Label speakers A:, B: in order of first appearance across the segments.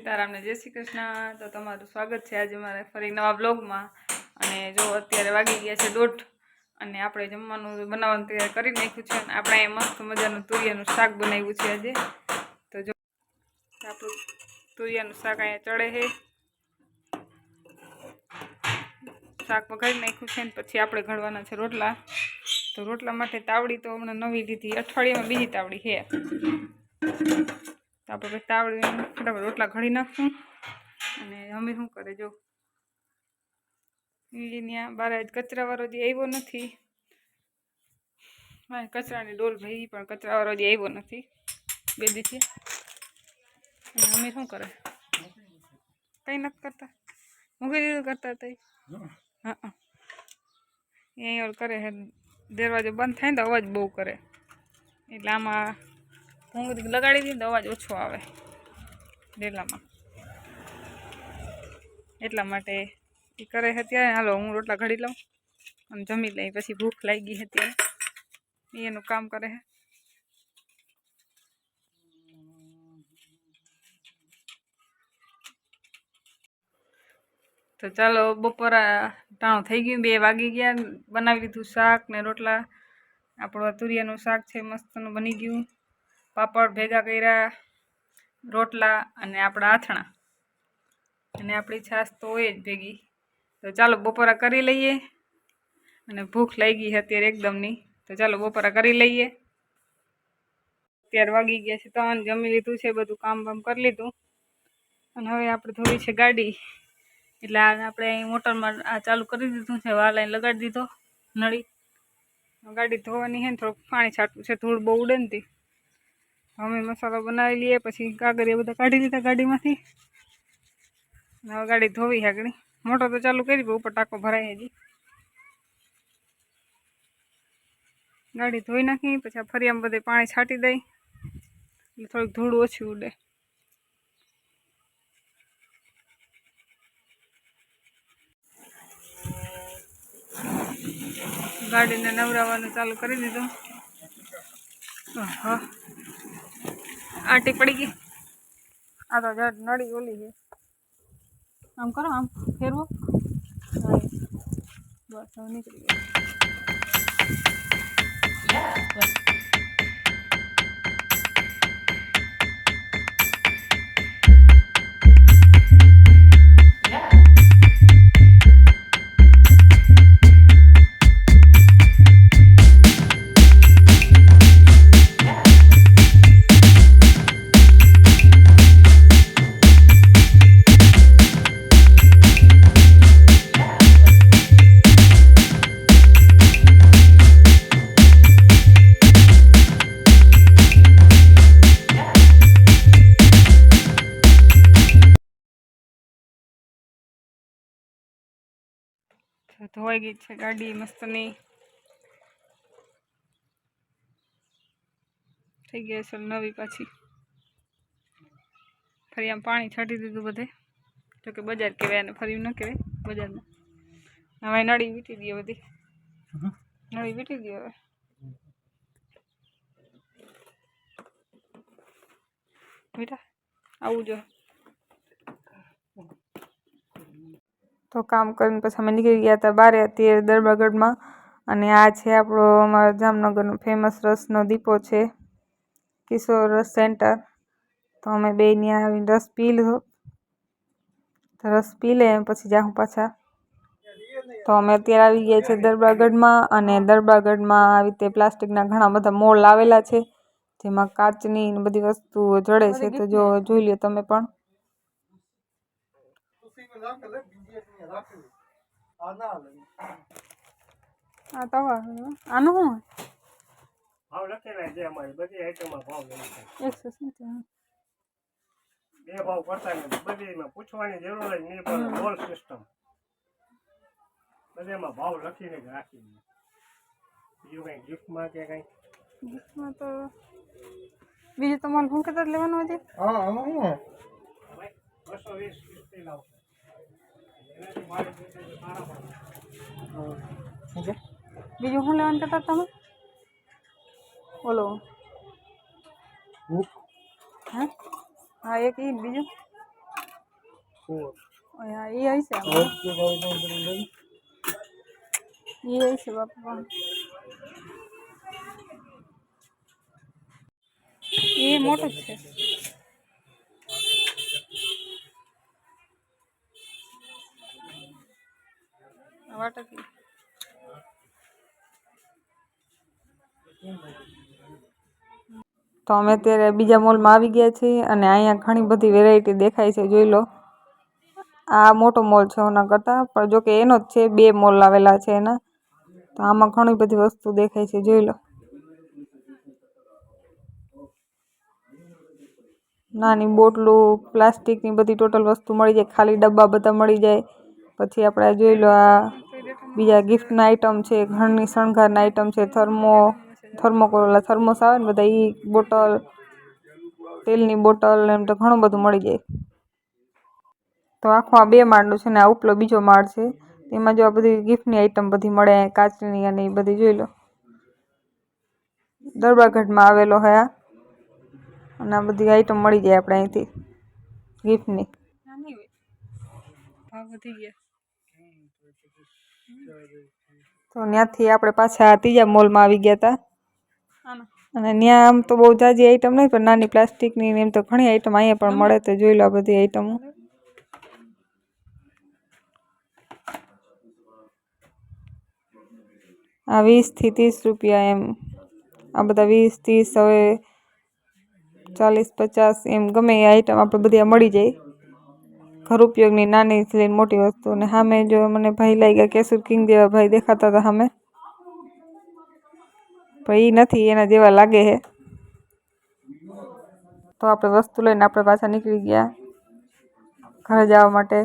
A: સીતારામ ને જય શ્રી કૃષ્ણ। તો તમારું સ્વાગત છે આજે મારે ફરી નવા બ્લોગમાં। અને જો અત્યારે વાગી ગયા છે 1:30 અને આપણે જમવાનું બનાવવાનું તૈયાર કરી નાખ્યું છે। અને આપણે અહીં મસ્ત મજાનું તુરિયાનું શાક બનાવ્યું છે આજે। તો જો આપણું તુરિયાનું શાક અહીંયા ચડે છે, શાક વઘારી નાખ્યું છે ને પછી આપણે ઘડવાના છે રોટલા। તો રોટલા માટે તાવડી તો હમણાં નવી લીધી, અઠવાડિયામાં બીજી તાવડી છે। તો આપણે તાવડી ફટાફટ રોટલા ઘડી નાખશું। અને અમે શું કરે જો ત્યાં બાર જ કચરાવાળો જે આવ્યો નથી, કચરાની ડોલ ભાઈ પણ કચરાવાળો જે આવ્યો નથી 2 દિવસથી। અને અમે શું કરે કંઈ નથી કરતા, મૂકી દીધું કરતા તઈ। હા અહીંયા ઓલ કરે છે, દરવાજો બંધ થાય ને તો અવાજ બહુ કરે, એટલે આમાં ભૂંગળી લગાડી દઈએ તો અવાજ ઓછો આવે ડેલામાં, એટલા માટે એ કરે છે ત્યારે। હાલો હું રોટલા ઘડી લઉં અને જમી લઈ, પછી ભૂખ લાગી છે ત્યારે એનું કામ કરે છે। તો ચાલો બપોરા ટાણું થઈ ગયું, 2 વાગી ગયા। બનાવી લીધું શાક ને રોટલા। આપણું તુરિયાનું શાક છે મસ્તનું બની ગયું, પાપડ ભેગા કર્યા, રોટલા અને આપણા આથણા અને આપણી છાશ તો હોય જ ભેગી। તો ચાલો બપોરા કરી લઈએ, અને ભૂખ લાગી છે અત્યારે એકદમની। તો ચાલો બપોરા કરી લઈએ। અત્યારે વાગી ગયા છે 3, જમી લીધું છે, બધું કામ બામ કરી લીધું। અને હવે આપણે ધોવી છે ગાડી, એટલે આપણે અહીં મોટરમાં આ ચાલુ કરી દીધું છે, વાલ અહીં લગાડી દીધો નળી। ગાડી ધોવાની છે ને થોડુંક પાણી છાંટવું છે, ધૂળ બહુ ઉડે ને તી। અમે મસાલો બનાવી લઈએ, પછી કાગળિયા બધા કાઢી લીધા ગાડીમાંથી। હવે ગાડી ધોવી આગળ, મોટર તો ચાલુ કરી પણ ઉપર ટાંકો ભરાય હજી। ગાડી ધોઈ નાખી, પછી ફરી આમ બધે પાણી છાંટી દઈ એટલે થોડીક ધૂળ ઓછી ઉડે। ગાડીને નવરાવવાનું ચાલુ કરી દીધું। હા આટી પડી ગઈ, આ તો જડ નળી ઓલી છે, આમ કરો, આમ ફેરવો, બસ હવે નીકળી ગઈ। ધોવાઈ ગઈ છે ગાડી મસ્તની, થઈ ગઈ છે નવી પાછી। ફરી આમ પાણી છાંટી દીધું બધે, જોકે બજાર કહેવાય અને ફરી ન કહેવાય બજારમાં। હવે નળી વીટી દઈએ બધી, નળી વીટી દઈએ હવે। બેટા આવું જો તો કામ કરીને પછી અમે નીકળી ગયા હતા બારે, અત્યારે દરબારગઢમાં। અને આ છે આપણો અમારા જામનગરનો ફેમસ રસનો દીપો છે, કિશોર રસ સેન્ટર। તો અમે બે ત્યાં આવીને રસ પી લીધો, તો રસ પી લે પછી જાઉં પાછા। તો અમે અત્યારે આવી ગયા છે દરબારગઢમાં, અને દરબારગઢમાં આવી રીતે પ્લાસ્ટિકના ઘણા બધા મોલ આવેલા છે, જેમાં કાચની બધી વસ્તુઓ જડે છે। તો જો જોઈ લો તમે પણ। આ તવા આનું શું ભાવ લખેલા છે, અમારી બધી આઈટમમાં ભાવ લખેલા 170। બે ભાવ કરતા નથી, બધીમાં પૂછવાની જરૂર જ નહીં પડે, મોલ સિસ્ટમ બધેમાં ભાવ લખીને જ રાખી। બીજું કઈ ગિફ્ટમાં કે કઈ ગિફ્ટમાં તો બીજું તમારે શું કહેતા લેવાનું હજી? હા આમાં શું 220 લાવશે, બીજું શું લેવાનું કહેતા તમે? બોલો હા એક ઈ બીજું હા એ હશે એ હશે બાપા એ મોટો જ છે વાટકી તો અમે અત્યારે બીજા મોલમાં આવી ગયા છીએ અને અહીંયા ઘણી બધી વેરાયટી દેખાય છે જોઈ લો આ મોટો મોલ છે એના કરતા પણ જો કે એનો જ છે બે મોલ આવેલા છે એના તો આમાં ઘણી બધી વસ્તુ દેખાય છે જોઈ લો નાની બોટલું પ્લાસ્ટિકની બધી ટોટલ વસ્તુ મળી જાય ખાલી ડબ્બા બધા મળી જાય પછી આપણે જોઈ લો આ બીજા ગિફ્ટના આઈટમ છે ઘરની શણગારના આઈટમ છે થર્મોકોલ થર્મોસ આવે ને બધા એ બોટલ તેલની બોટલ એમ તો ઘણું બધું મળી જાય તો આખો આ 2 માળનું છે ને આ ઉપલો બીજો માળ છે એમાં જો આ બધી ગિફ્ટની આઈટમ બધી મળે કાચની અને એ બધી જોઈ લો દરબારગઢમાં આવેલો હે આ અને આ બધી આઈટમ મળી જાય આપણે અહીંથી ગિફ્ટની તો ત્યાંથી આપણે પાછા ત્રીજા મોલમાં આવી ગયા હતા અને ત્યાં આમ તો બહુ જાજી આઈટમ નહીં પણ નાની પ્લાસ્ટિકની એમ તો ઘણી આઈટમ અહીંયા પણ મળે તો જોઈ લો આ બધી આઈટમો આ 20 થી 30 રૂપિયા એમ આ બધા 20 30 હવે 40 50 એમ ગમે એ આઈટમ આપણે બધી મળી જાય ઘર ઉપયોગની નાની લઈને મોટી વસ્તુ અને સામે જો મને ભાઈ લાગ્યા કેસર કિંગ જેવા ભાઈ દેખાતા હતા સામે પણ એ નથી એના જેવા લાગે છે તો આપણે વસ્તુ લઈને આપણે પાછા નીકળી ગયા ઘરે જવા માટે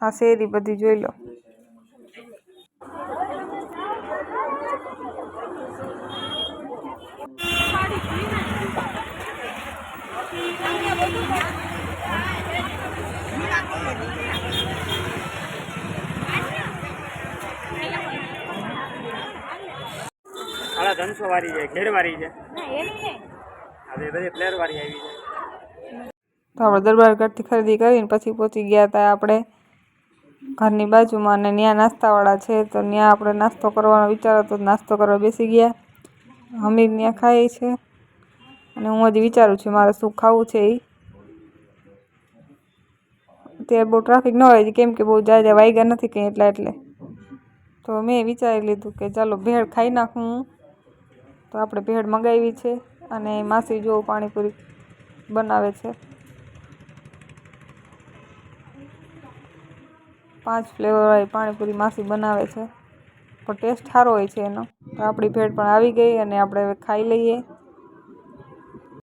A: આ શેરી બધી જોઈ લો
B: ધનસો વાળી છે ઘેર વાળી છે હવે બધી ફ્લેર વાળી આવી છે
A: તો આપણે દરબારગઢથી ખરીદી કરીને પછી પહોંચી ગયા હતા આપણે ઘરની બાજુમાં અને ત્યાં નાસ્તાવાળા છે તો ત્યાં આપણે નાસ્તો કરવાનો વિચાર હતો નાસ્તો કરવા બેસી ગયા હમીર ત્યાં ખાઈ છે અને હું હજી વિચારું છું મારે શું ખાવું છે એ અત્યારે બહુ ટ્રાફિક ન હોય કેમ કે બહુ જાજા વાગ્યા નથી કંઈ એટલે તો મેં વિચારી લીધું કે ચાલો ભેળ ખાઈ નાખું તો આપણે ભેળ મંગાવી છે અને માસી જો પાણીપુરી બનાવે છે 5 ફ્લેવરવાળી પાણીપુરી માસી બનાવે છે પણ ટેસ્ટ સારો હોય છે એનો તો આપણી ભેળ પણ આવી ગઈ અને આપણે હવે ખાઈ લઈએ